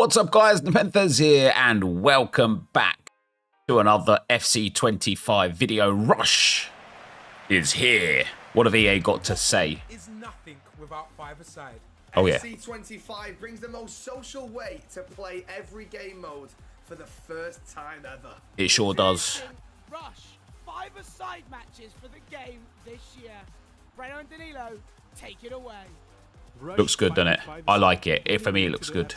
What's up, guys? NepentheZ here, and welcome back to another FC25 video. Rush is here. What have EA got to say? Is nothing without five-a-side. Oh yeah. FC25 brings the most social way to play every game mode for the first time ever. It sure does. Rush, five-a-side matches for the game this year. Breno and Danilo, take it away. Looks good, doesn't it? I like it. For me, it looks good.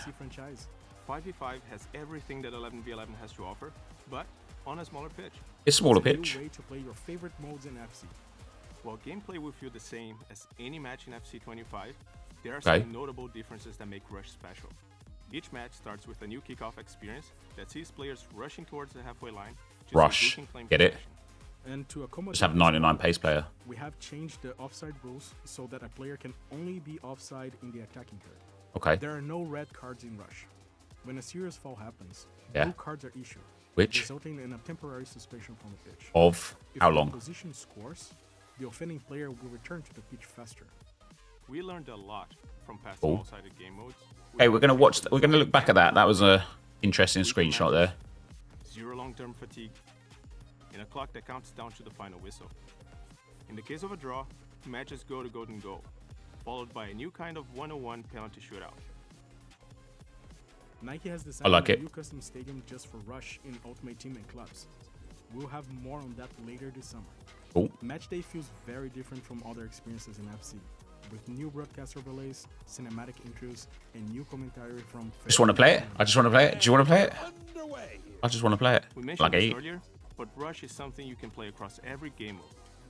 5v5 has everything that 11v11 has to offer, but on a smaller pitch. It's a smaller pitch. Way to play your favorite modes in FC. While gameplay will feel the same as any match in FC25, there are Okay. some notable differences that make Rush special. Each match starts with a new kickoff experience that sees players rushing towards the halfway line to Rush. see who can claim Get it? possession. And to accommodate Just have this 99 model, pace player. we have changed the offside rules so that a player can only be offside in the attacking third. Okay. There are no red cards in Rush. When a serious foul happens, Yeah. blue cards are issued, Which resulting in a temporary suspension from the pitch. of If how the long? opposition scores, the offending player will return to the pitch faster. We learned a lot from past Cool. small-sided game modes. Okay, we're gonna watch. We're gonna look back at that. That was a interesting screenshot there. Zero long-term fatigue, and a clock that counts down to the final whistle. In the case of a draw, matches go to golden goal, followed by a new kind of 101 penalty shootout. Nike has designed I like a it. new custom stadium just for Rush in Ultimate Team and clubs. We'll have more on that later this summer. Cool. Matchday feels very different from other experiences in FC, with new broadcast overlays, cinematic intros, and new commentary from. Just want to play it. I just want to play it. Do you want to play it? I just want to play it. We mentioned Like this 8. earlier, but Rush is something you can play across every game mode,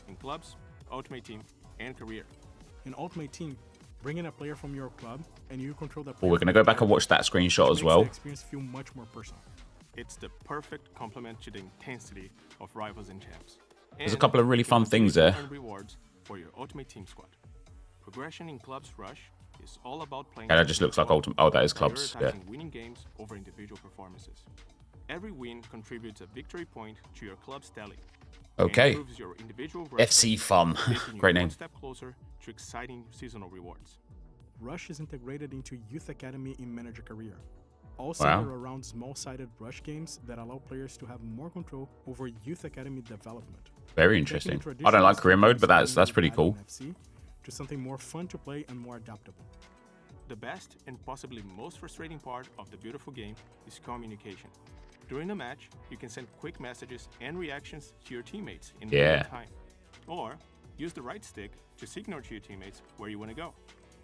in clubs, Ultimate Team, and career. In Ultimate Team, bring in a player from your club, and you control the. Well, we're gonna go back and watch that screenshot as Makes well. the experience feel much more personal. It's the perfect complement to the intensity of Rivals and Champs. There's a couple of really fun things there. And rewards for your Ultimate Team squad. Progression in Clubs Rush is all about playing. Yeah, that just looks like ultimate. Oh, that is clubs. Yeah. prioritizing winning games over individual performances. Every win contributes a victory point to your club's tally. and Okay. improves your individual rush, FC Fun. taking you Great name. one step closer to exciting seasonal rewards. Rush is integrated into Youth Academy in Manager Career, all Wow. centered around small-sided Rush games that allow players to have more control over Youth Academy development. Very Taking interesting. I traditional don't like career mode, but games that's that pretty we cool. had in FC to something more fun to play and more adaptable. The best and possibly most frustrating part of the beautiful game is communication. During a match, you can send quick messages and reactions to your teammates in real Yeah. time. Or use the right stick to signal to your teammates where you want to go.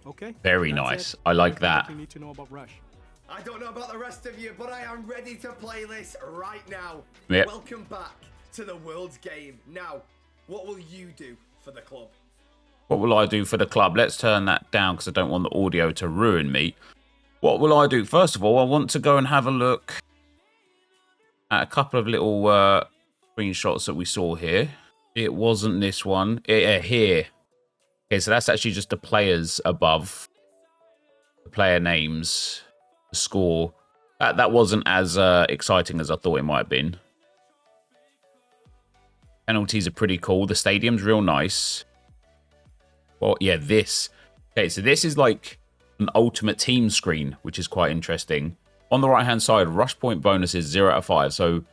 Okay. Very that's nice. it. I like Everything that. you need to know about Rush. I don't know about the rest of you, but I am ready to play this right now. Yep. Welcome back to the world's game. Now, what will you do for the club? What will I do for the club? Let's turn that down because I don't want the audio to ruin me. What will I do? First of all, I want to go and have a look at a couple of little screenshots that we saw here. It wasn't this one. Here. Okay, so that's actually just the players above the player names, the score. That wasn't as exciting as I thought it might have been. Penalties are pretty cool. The stadium's real nice. Well, yeah, this. Okay, so this is like an ultimate team screen, which is quite interesting. On the right-hand side, rush point bonus is 0 out of 5. So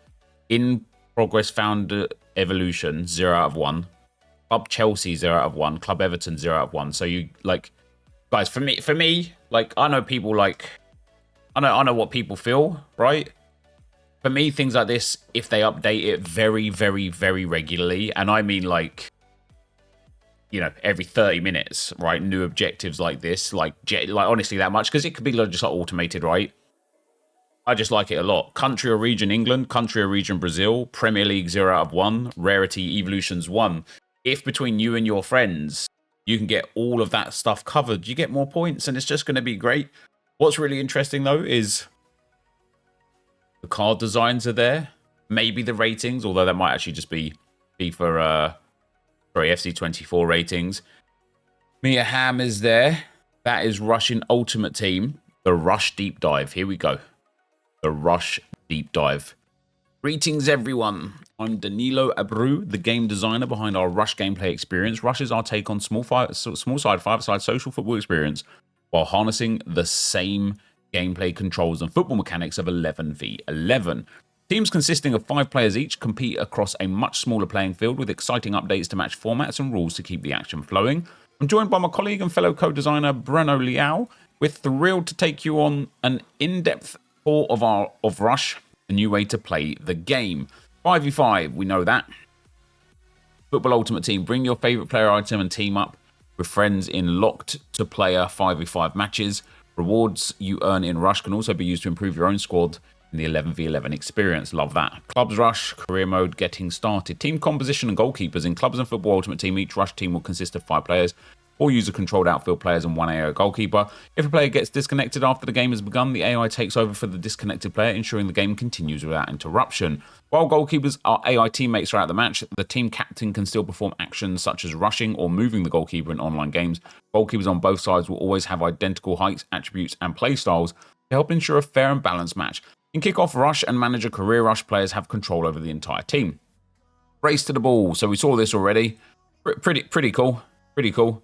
in progress found evolution, 0 out of 1. Club Chelsea, 0 out of 1. Club Everton, 0 out of 1. So you, like, guys, for me, like, I know people like, I know what people feel, right? For me, things like this, if they update it very, very, very regularly, and I mean like, you know, every 30 minutes, right? New objectives like this, like honestly that much, because it could be just like automated, right? I just like it a lot. Country or region England, country or region Brazil, Premier League 0 out of 1, rarity evolutions 1. If between you and your friends, you can get all of that stuff covered, you get more points and it's just going to be great. What's really interesting though is the card designs are there. Maybe the ratings, although that might actually just be for FC24 ratings. Mia Hamm is there. That is Russian Ultimate Team. The Rush Deep Dive. Here we go. The Rush Deep Dive. Greetings, everyone. I'm Danilo Abreu, the game designer behind our Rush gameplay experience. Rush is our take on small side, five-side social football experience while harnessing the same gameplay, controls, and football mechanics of 11v11. Teams consisting of 5 players each compete across a much smaller playing field with exciting updates to match formats and rules to keep the action flowing. I'm joined by my colleague and fellow co-designer Breno Liao. We're thrilled to take you on an in-depth tour of Rush, a new way to play the game. 5v5, we know that. Football Ultimate Team, bring your favourite player item and team up with friends in locked-to-player 5v5 matches. Rewards you earn in Rush can also be used to improve your own squad in the 11v11 experience. Love that. Clubs Rush, career mode, getting started. Team composition and goalkeepers. In Clubs and Football Ultimate Team, each Rush team will consist of 5 players, 4 user-controlled outfield players and 1 AI goalkeeper. If a player gets disconnected after the game has begun, the AI takes over for the disconnected player, ensuring the game continues without interruption. While goalkeepers are AI teammates throughout the match, the team captain can still perform actions such as rushing or moving the goalkeeper in online games. Goalkeepers on both sides will always have identical heights, attributes, and play styles to help ensure a fair and balanced match. In Kickoff, Rush and Manager career Rush players have control over the entire team. Race to the ball. So we saw this already. Pretty cool. Pretty cool.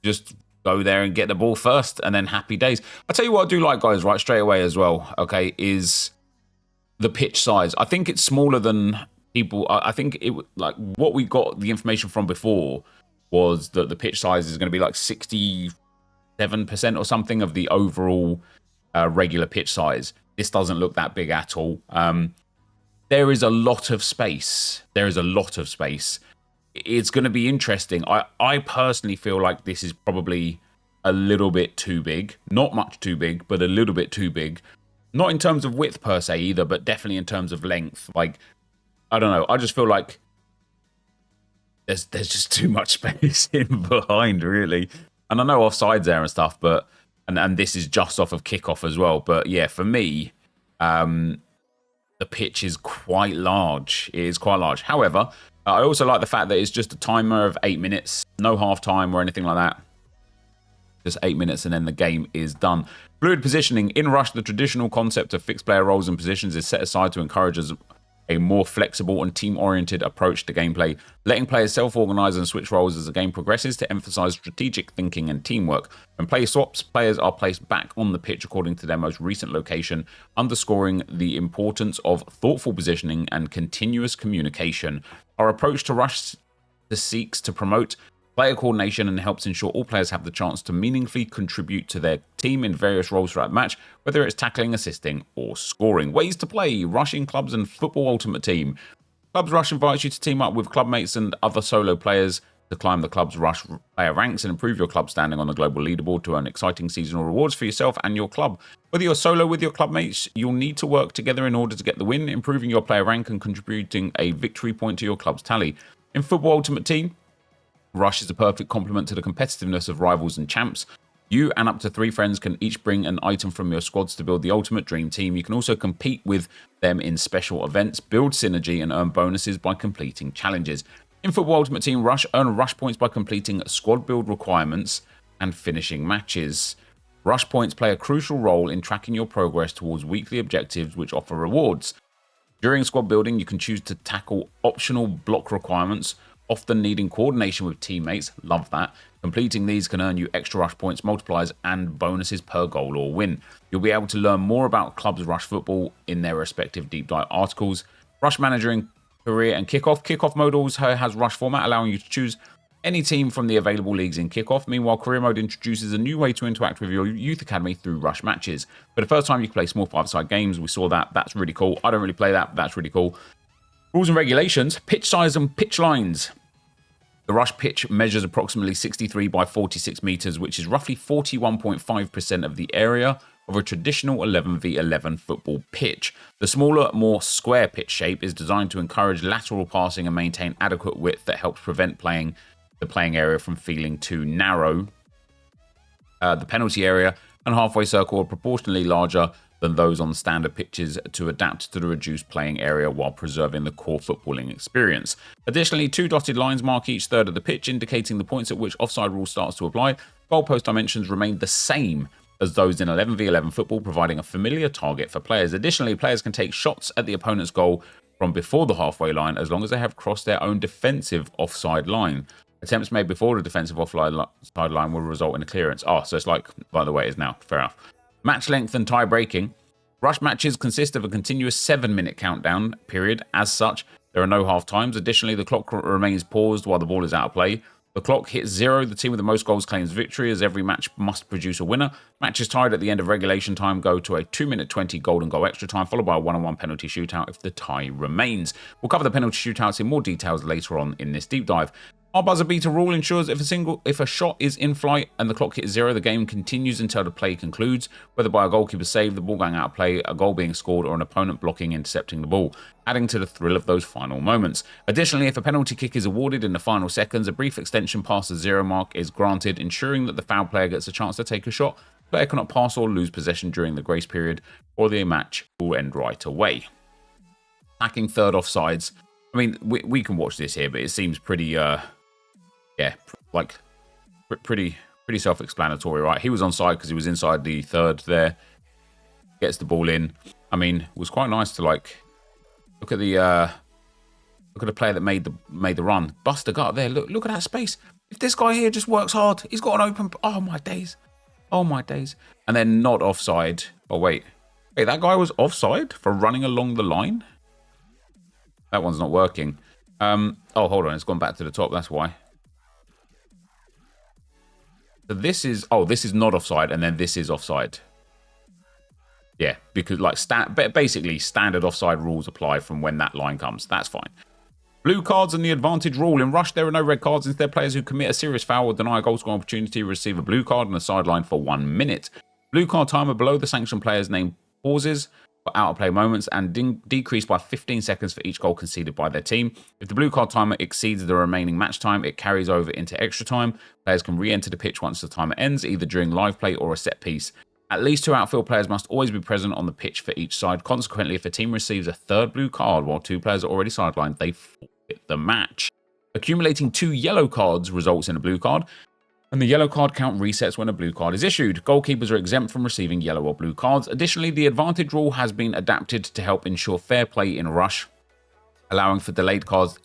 Just go there and get the ball first, and then happy days. I'll tell you what I do like, guys, right straight away as well, okay, is the pitch size. I think it's smaller than people. I think it, like, what we got the information from before was that the pitch size is going to be like 67% or something of the overall regular pitch size. This doesn't look that big at all. There is a lot of space. There is a lot of space. It's going to be interesting. I personally feel like this is probably a little bit too big. Not much too big, but a little bit too big. Not in terms of width per se either, but definitely in terms of length. Like, I don't know. I just feel like there's just too much space in behind, really. And I know offsides there and stuff, but and this is just off of kickoff as well. But yeah, for me, the pitch is quite large. It is quite large. However, I also like the fact that it's just a timer of 8 minutes, no half time or anything like that. Just 8 minutes and then the game is done. Fluid positioning. In Rush, the traditional concept of fixed player roles and positions is set aside to encourage a more flexible and team-oriented approach to gameplay, letting players self-organize and switch roles as the game progresses to emphasize strategic thinking and teamwork. When play swaps, players are placed back on the pitch according to their most recent location, underscoring the importance of thoughtful positioning and continuous communication. Our approach to Rush seeks to promote player coordination and helps ensure all players have the chance to meaningfully contribute to their team in various roles throughout the match, whether it's tackling, assisting, or scoring. Ways to play: Rush in Clubs and Football Ultimate Team. Clubs Rush invites you to team up with clubmates and other solo players to climb the Clubs Rush player ranks and improve your club standing on the global leaderboard to earn exciting seasonal rewards for yourself and your club. Whether you're solo with your clubmates, you'll need to work together in order to get the win, improving your player rank and contributing a victory point to your club's tally. In Football Ultimate Team, Rush is a perfect complement to the competitiveness of rivals and champs. You and up to 3 friends can each bring an item from your squads to build the ultimate dream team. You can also compete with them in special events, build synergy, and earn bonuses by completing challenges. In Football Ultimate Team, Rush earn Rush points by completing squad build requirements and finishing matches. Rush points play a crucial role in tracking your progress towards weekly objectives, which offer rewards. During squad building, you can choose to tackle optional block requirements, often needing coordination with teammates. Love that. Completing these can earn you extra Rush points, multipliers, and bonuses per goal or win. You'll be able to learn more about Clubs Rush Football in their respective deep dive articles. Rush Manager in Career and Kickoff. Kickoff mode also has Rush format, allowing you to choose any team from the available leagues in Kickoff. Meanwhile, Career Mode introduces a new way to interact with your youth academy through Rush matches. For the first time, you can play small 5-side games. We saw that. That's really cool. I don't really play that, but that's really cool. Rules and regulations. Pitch size and pitch lines. The Rush pitch measures approximately 63 by 46 meters, which is roughly 41.5% of the area of a traditional 11v11 football pitch. The smaller, more square pitch shape is designed to encourage lateral passing and maintain adequate width that helps prevent the playing area from feeling too narrow. The penalty area and halfway circle are proportionally larger than those on standard pitches to adapt to the reduced playing area while preserving the core footballing experience. Additionally, 2 dotted lines mark each third of the pitch, indicating the points at which offside rule starts to apply. Goalpost dimensions remain the same as those in 11v11 football, providing a familiar target for players. Additionally, players can take shots at the opponent's goal from before the halfway line as long as they have crossed their own defensive offside line. Attempts made before the defensive offside line will result in a clearance. Oh, so it's like, by the way, it is now. Fair enough. Match length and tie breaking. Rush matches consist of a continuous 7-minute countdown period. As such, there are no half times. Additionally, the clock remains paused while the ball is out of play. The clock hits 0. The team with the most goals claims victory, as every match must produce a winner. Matches tied at the end of regulation time go to a 2-minute 20 golden goal extra time, followed by a 1-on-1 penalty shootout if the tie remains. We'll cover the penalty shootouts in more details later on in this deep dive. Our buzzer beater rule ensures if a shot is in flight and the clock hits 0, the game continues until the play concludes, whether by a goalkeeper save, the ball going out of play, a goal being scored, or an opponent blocking intercepting the ball, adding to the thrill of those final moments. Additionally, if a penalty kick is awarded in the final seconds, a brief extension past the 0 mark is granted, ensuring that the foul player gets a chance to take a shot. The player cannot pass or lose possession during the grace period, or the match will end right away. Attacking third offsides. I mean, we can watch this here, but it seems pretty... yeah, like pretty self-explanatory, right? He was onside because he was inside the third there. Gets the ball in. I mean, it was quite nice to like look at the player that made the run. Buster gut there. Look at that space. If this guy here just works hard, he's got an open. Oh my days. Oh my days. And then not offside. Oh wait, that guy was offside for running along the line. That one's not working. Oh, hold on. It's gone back to the top. That's why. So this is not offside, and then this is offside. Yeah, because like basically standard offside rules apply from when that line comes. That's fine. Blue cards and the advantage rule. In Rush, there are no red cards. Instead, players who commit a serious foul or deny a goal scoring opportunity receive a blue card on the sideline for 1 minute. Blue card timer below the sanctioned player's name pauses for out-of-play moments and decreased by 15 seconds for each goal conceded by their team. If the blue card timer exceeds the remaining match time, it carries over into extra time. Players can re-enter the pitch once the timer ends, either during live play or a set piece. At least 2 outfield players must always be present on the pitch for each side. Consequently, if a team receives a third blue card while 2 players are already sidelined, they forfeit the match. Accumulating 2 yellow cards results in a blue card, and the yellow card count resets when a blue card is issued. Goalkeepers are exempt from receiving yellow or blue cards. Additionally, the advantage rule has been adapted to help ensure fair play in Rush, allowing for delayed cards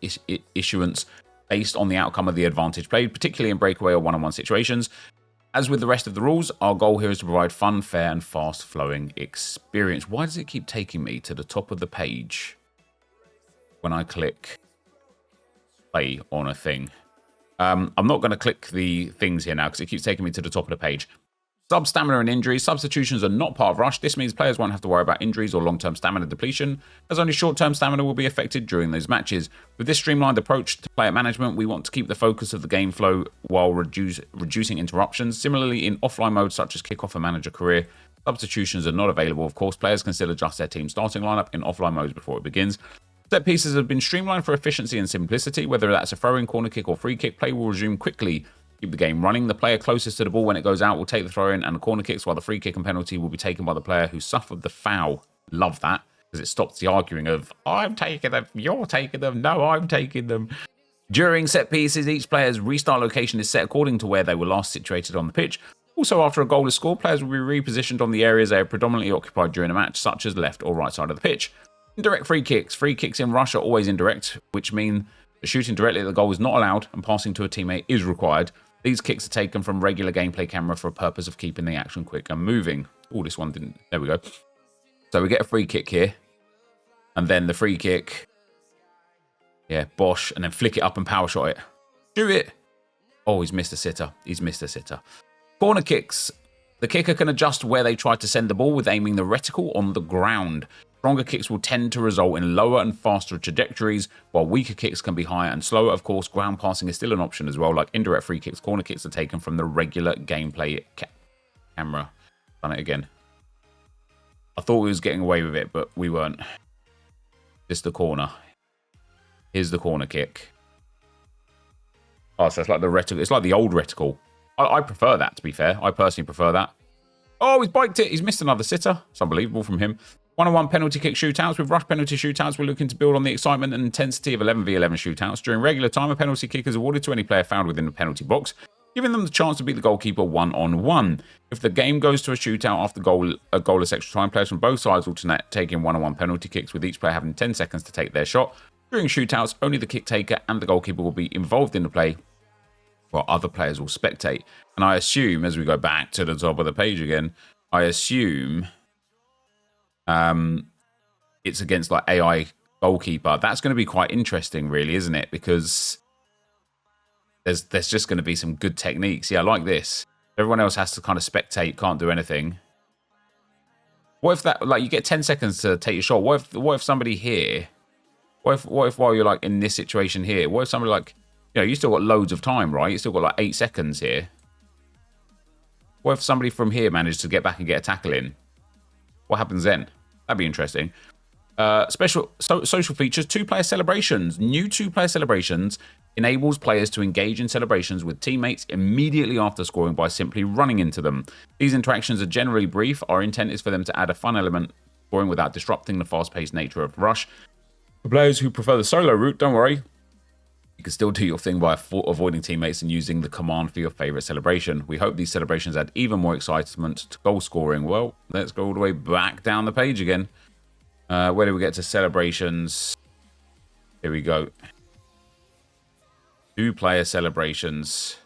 issuance based on the outcome of the advantage played, particularly in breakaway or one-on-one situations. As with the rest of the rules, our goal here is to provide fun, fair, and fast-flowing experience. Why does it keep taking me to the top of the page when I click play on a thing? I'm not going to click the things here now because it keeps taking me to the top of the page. Stamina and injuries. Substitutions are not part of Rush. This means players won't have to worry about injuries or long-term stamina depletion, as only short-term stamina will be affected during those matches. With this streamlined approach to player management, we want to keep the focus of the game flow while reducing interruptions. Similarly, in offline modes such as kickoff and manager career, substitutions are not available. Of course, players can still adjust their team starting lineup in offline modes before it begins. Set pieces have been streamlined for efficiency and simplicity. Whether that's a throw-in, corner kick, or free kick, play will resume quickly. Keep the game running. The player closest to the ball when it goes out will take the throw-in and the corner kicks, while the free kick and penalty will be taken by the player who suffered the foul. Love that, because it stops the arguing of, I'm taking them, you're taking them, no, I'm taking them. During set pieces, each player's restart location is set according to where they were last situated on the pitch. Also, after a goal is scored, players will be repositioned on the areas they have predominantly occupied during a match, such as left or right side of the pitch. Indirect free kicks. Free kicks in Rush are always indirect, which mean that shooting directly at the goal is not allowed and passing to a teammate is required. These kicks are taken from regular gameplay camera for a purpose of keeping the action quick and moving. Oh, this one didn't. There we go. So we get a free kick here. And then the free kick. Yeah, bosh. And then flick it up and power shot it. Shoot it. Oh, he's missed a sitter. He's missed a sitter. Corner kicks. The kicker can adjust where they try to send the ball with aiming the reticle on the ground. Stronger kicks will tend to result in lower and faster trajectories, while weaker kicks can be higher and slower. Of course, ground passing is still an option as well, like indirect free kicks. Corner kicks are taken from the regular gameplay camera. Done it again. I thought we was getting away with it, but we weren't. Just the corner. Here's the corner kick. Oh, so it's like the reticle. It's like the old reticle. I prefer that, to be fair. I personally prefer that. Oh, he's biked it. He's missed another sitter. It's unbelievable from him. 1-on-1 penalty kick shootouts. With Rush penalty shootouts, we're looking to build on the excitement and intensity of 11v11 shootouts. During regular time, a penalty kick is awarded to any player found within the penalty box, giving them the chance to beat the goalkeeper 1-on-1. If the game goes to a shootout after a goalless extra time, players from both sides alternate taking 1-on-1 penalty kicks, with each player having 10 seconds to take their shot. During shootouts, only the kick taker and the goalkeeper will be involved in the play, while other players will spectate. And I assume, as we go back to the top of the page again, I assume it's against like AI goalkeeper. That's going to be quite interesting, really, isn't it? Because there's just going to be some good techniques. Yeah, I like this. Everyone else has to kind of spectate, can't do anything. What if that, like, you get 10 seconds to take your shot? What if somebody here, what if while you're like in this situation here, what if somebody like, you know, you still got loads of time, right? You still got like 8 seconds here. What if somebody from here managed to get back and get a tackle in? What happens then? That'd be interesting. Special social features, 2-player celebrations. New 2-player celebrations enables players to engage in celebrations with teammates immediately after scoring by simply running into them. These interactions are generally brief. Our intent is for them to add a fun element, scoring without disrupting the fast-paced nature of Rush. For players who prefer the solo route, don't worry. You can still do your thing by avoiding teammates and using the command for your favorite celebration. We hope these celebrations add even more excitement to goal scoring. Well, let's go all the way back down the page again. Where do we get to celebrations? Here we go. 2-player celebrations.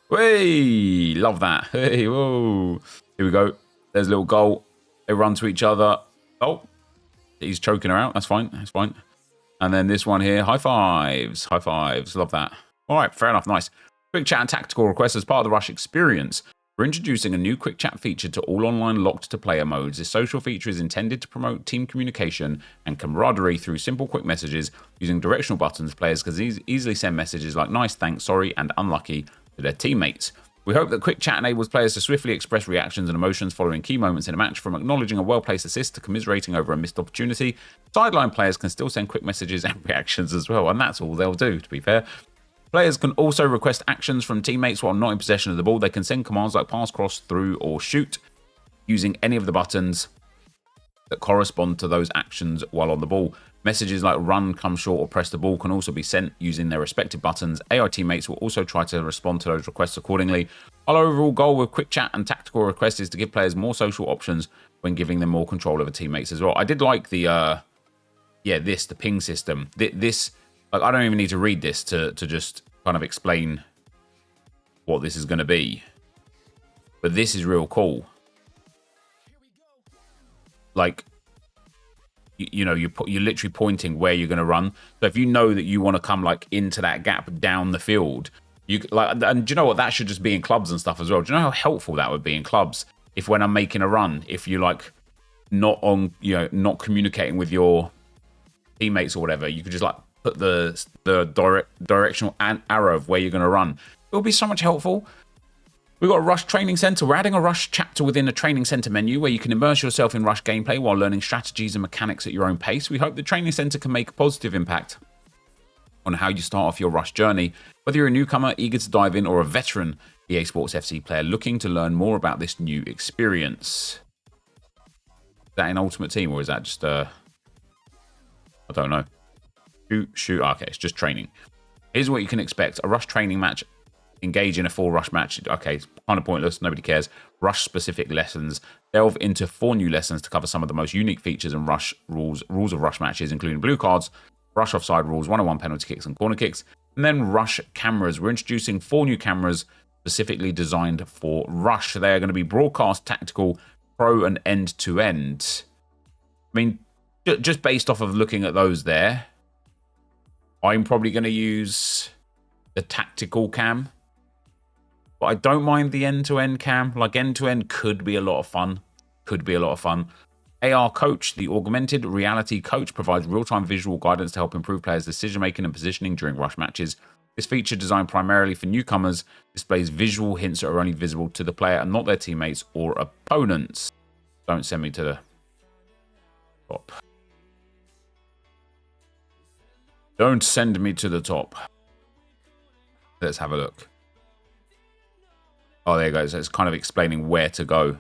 Hey, love that. Hey, whoa. Here we go. There's a little goal. They run to each other. Oh, he's choking her out. That's fine. That's fine. And then this one here. High fives. High fives. Love that. All right, fair enough. Nice. Quick chat and tactical requests as part of the Rush experience. We're introducing a new quick chat feature to all online locked to player modes. This social feature is intended to promote team communication and camaraderie through simple quick messages. Using directional buttons, players can easily send messages like nice, thanks, sorry, and unlucky to their teammates. We hope that quick chat enables players to swiftly express reactions and emotions following key moments in a match, from acknowledging a well-placed assist to commiserating over a missed opportunity. Sideline players can still send quick messages and reactions as well, and that's all they'll do, to be fair. Players can also request actions from teammates while not in possession of the ball. They can send commands like pass, cross, through, or shoot using any of the buttons that correspond to those actions while on the ball. Messages like run, come short, or press the ball can also be sent using their respective buttons. AI teammates will also try to respond to those requests accordingly. Our overall goal with quick chat and tactical requests is to give players more social options when giving them more control over teammates as well. I did like the the ping system. This, like, I don't even need to read this to just kind of explain what this is going to be. But this is real cool. Like, you know, you're literally pointing where you're going to run. So if you know that you want to come like into that gap down the field, you like, and do you know what? That should just be in clubs and stuff as well. Do you know how helpful that would be in clubs? If when I'm making a run, if you like not not communicating with your teammates or whatever, you could just like put the directional arrow of where you're going to run. It will be so much helpful. We've got a Rush Training Center. We're adding a Rush chapter within a Training Center menu where you can immerse yourself in Rush gameplay while learning strategies and mechanics at your own pace. We hope the Training Center can make a positive impact on how you start off your Rush journey. Whether you're a newcomer, eager to dive in, or a veteran EA Sports FC player looking to learn more about this new experience. Is that an Ultimate Team, or is that just I don't know. Shoot. Okay, it's just training. Here's what you can expect. A Rush training match. Engage in a full Rush match. Okay, it's kind of pointless. Nobody cares. Rush-specific lessons. Delve into 4 new lessons to cover some of the most unique features and Rush rules of Rush matches, including blue cards, Rush offside rules, 1-on-1 penalty kicks, and corner kicks. And then Rush cameras. We're introducing 4 new cameras specifically designed for Rush. They are going to be broadcast, tactical, pro, and end-to-end. I mean, just based off of looking at those there, I'm probably going to use the tactical cam. But I don't mind the end-to-end cam. Like, end-to-end could be a lot of fun. AR Coach, the augmented reality coach, provides real-time visual guidance to help improve players' decision-making and positioning during Rush matches. This feature, designed primarily for newcomers, displays visual hints that are only visible to the player and not their teammates or opponents. Don't send me to the top. Don't send me to the top. Let's have a look. Oh, there you go. So it's kind of explaining where to go.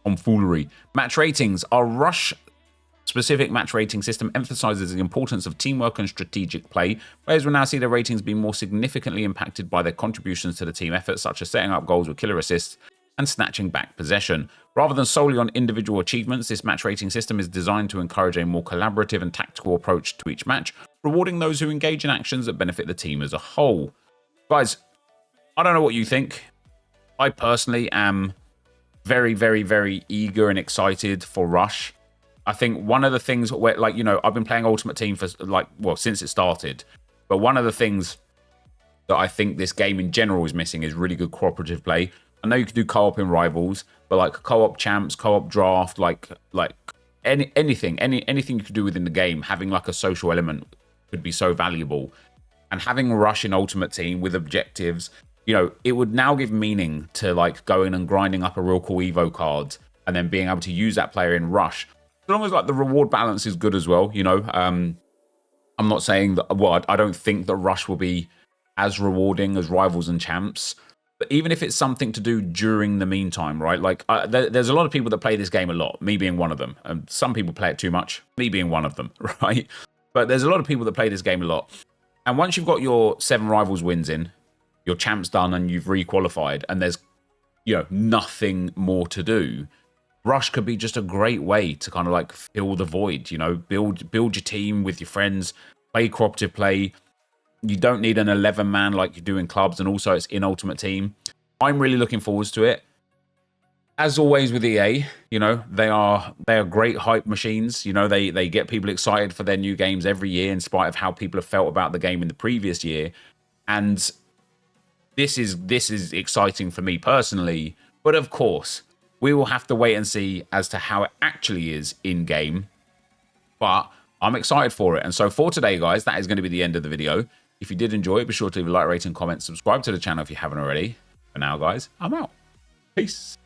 Tomfoolery. Match ratings. Our Rush-specific match rating system emphasizes the importance of teamwork and strategic play. Players will now see their ratings be more significantly impacted by their contributions to the team effort, such as setting up goals with killer assists and snatching back possession. Rather than solely on individual achievements, this match rating system is designed to encourage a more collaborative and tactical approach to each match, rewarding those who engage in actions that benefit the team as a whole. Guys, I don't know what you think. I personally am very, very, very eager and excited for Rush. I think one of the things where, like, you know, I've been playing Ultimate Team for, like, well, since it started. But one of the things that I think this game in general is missing is really good cooperative play. I know you can do co-op in Rivals, but like co-op champs, co-op draft, like anything you could do within the game, having like a social element could be so valuable. And having Rush in Ultimate Team with objectives, you know, it would now give meaning to like going and grinding up a real cool Evo card and then being able to use that player in Rush. As long as like the reward balance is good as well, you know. I'm not saying that, well, I don't think that Rush will be as rewarding as Rivals and Champs. But even if it's something to do during the meantime, right? Like, there's a lot of people that play this game a lot, me being one of them. And some people play it too much, me being one of them, right? But there's a lot of people that play this game a lot. And once you've got your 7 Rivals wins in, your Champs done, and you've re-qualified, and there's, you know, nothing more to do, Rush could be just a great way to kind of like fill the void, you know, build your team with your friends, play cooperative play. You don't need an 11-man like you do in clubs, and also it's in Ultimate Team. I'm really looking forward to it. As always with EA, you know, they are great hype machines. You know, they get people excited for their new games every year in spite of how people have felt about the game in the previous year. And this is exciting for me personally, but of course, we will have to wait and see as to how it actually is in-game. But I'm excited for it. And so for today, guys, that is going to be the end of the video. If you did enjoy it, be sure to leave a like, rating, comment, subscribe to the channel if you haven't already. For now, guys, I'm out. Peace.